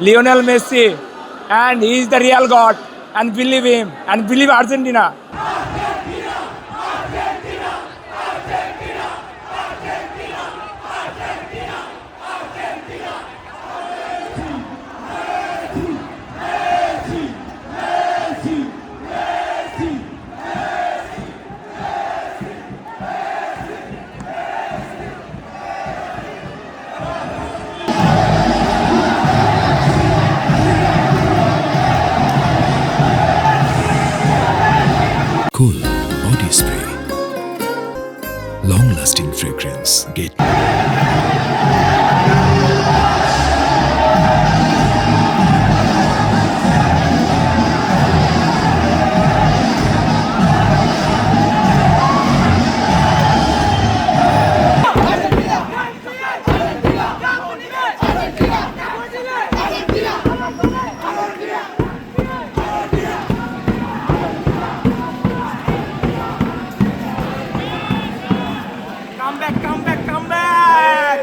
Lionel Messi, and he is the real God. And believe him, and believe Argentina. Cool body spray. Long-lasting fragrance. Get Come back!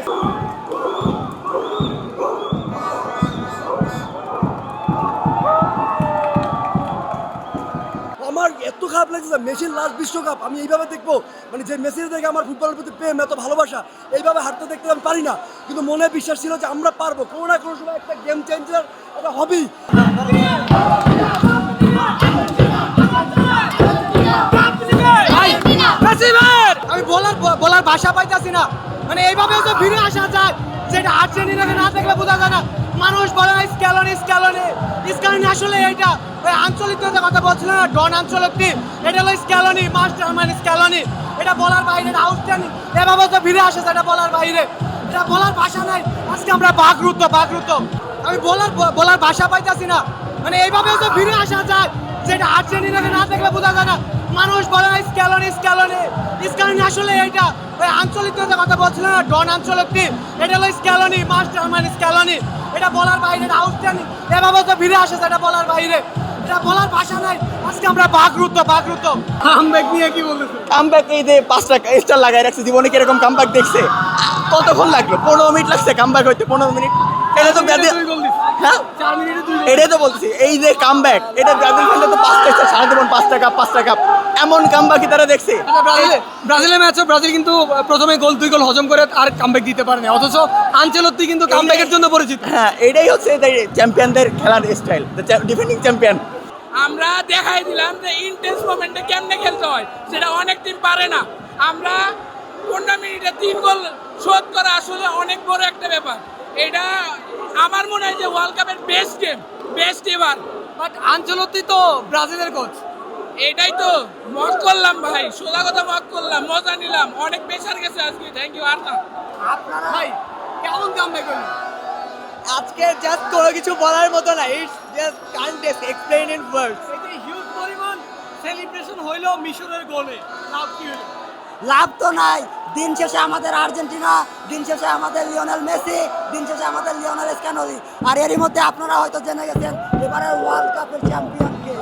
আমার এত খারাপ লাগছে, মেসির last বিশ্বকাপ আমি এইভাবে দেখবো, মানে যে মেসির দেখে আমার ফুটবলের প্রতি প্রেম, এত ভালোবাসা, এইভাবে হাঁটতে দেখতে আমি পারি না, কিন্তু মনে বিশ্বাস ছিল যে আমরা পারবো, কোনো না কোনো সময় একটা গেম চেঞ্জার এটা হবেই। আমি বলার ভাষা পাইতাছি না, মানে এইভাবে তো ফিরে আসা যায়, যেটা আর্জেন্টিনাকে না দেখলে বোঝা যায় না। মানুষ বলে না স্ক্যালোনি আসলে এইটা ওই আঞ্চলিক কথা বলছিল না, ডন আঞ্চলিক টিম, এটা হলো স্ক্যালোনি, মাস্টার মানে স্ক্যালোনি, এটা বলার বাইরে, এটা আউটস্ট্যান্ডিং, এভাবে তো ফিরে আসে, এটা বলার বাইরে, এটা বলার ভাষা নাই। আজকে আমরা বাকরুদ্ধ। আমি বলার ভাষা পাইতাছি না, মানে এইভাবে তো ফিরে আসা যায়, যেটা আর্জেন্টিনাকে না দেখলে বোঝা যায় না। মানুষ বলে না স্ক্যালোনি আসলে এইটা ওই আঞ্চলিক কথা বলছিল না, ডন আঞ্চলিক টিম, এটা হলো স্ক্যালোনি, মাস্টার মানে স্ক্যালোনি, এটা বলার বাইরে, এটা আউটস্ট্যান্ডিং, এভাবে তো ফিরে আসে, এটা বলার বাইরে, এটা বলার ভাষা নাই। আজকে আমরা বাকরুদ্ধ। কামব্যাক নিয়ে কি বলতেছো? কামব্যাক এই যে 5টা স্টার লাগাই রাখছে, জীবনে কিরকম কামব্যাক দেখছে? কতক্ষণ লাগলো? 15 মিনিট লাগছে কামব্যাক হইতে, 15 মিনিট। এটা তো ব্রাজিল, হ্যাঁ 4 মিনিটে 2 এটাই তো বলছি, এই যে কামব্যাক, এটা ব্রাজিল ফ্যানটা তো 5টা স্টার সারা জীবন 5টা কাপ এমন কামব্যাকই তারা দেখছে। ব্রাজিলের ম্যাচে ব্রাজিল কিন্তু প্রথমে 2 গোল হজম করে আর কামব্যাক দিতে পারেনি, অথচ আনচেলত্তি কিন্তু কামব্যাকের জন্য পরিচিত। হ্যাঁ, এটাই হচ্ছে চ্যাম্পিয়নদের খেলার স্টাইল, ডিফেন্ডিং চ্যাম্পিয়ন। আমরা দেখাই দিলাম যে ইন্টেন্স মোমেন্টে কেমনে খেলতে হয়, সেটা অনেক টিম পারে না। আমরা 15 মিনিটে 3 গোল শোধ করা আসলে অনেক বড় একটা ব্যাপার। এটা আমার মনে হয় যে ওয়ার্ল্ড কাপের বেস্ট এবার। বাট আনচেলত্তি তো ব্রাজিলের কোচ, এটাই তো মক করলাম ভাই, সোজা কথা মক করলাম, মজা নিলাম, অনেক প্রেশার গেছে আজকে। Thank you. আর না ভাই কেমন কামব্যাক হলো? আজকে জাস্ট কোনো কিছু বলার মতো না, it's just Kant explain in words. এই যে হিউজ পরিমাণ সেলিব্রেশন হইলো মিশরের গোলে, লাভ কি হলো? লাভ তো নাই, দিন শেষে আমাদের আর্জেন্টিনা, দিন শেষে আমাদের লিওনেল মেসি, দিন শেষে আমাদের লিওনেল স্ক্যালোনি। আর এরই মধ্যে আপনারা হয়তো জেনে গেছেন এবারে ওয়ার্ল্ড কাপের চ্যাম্পিয়ন কে।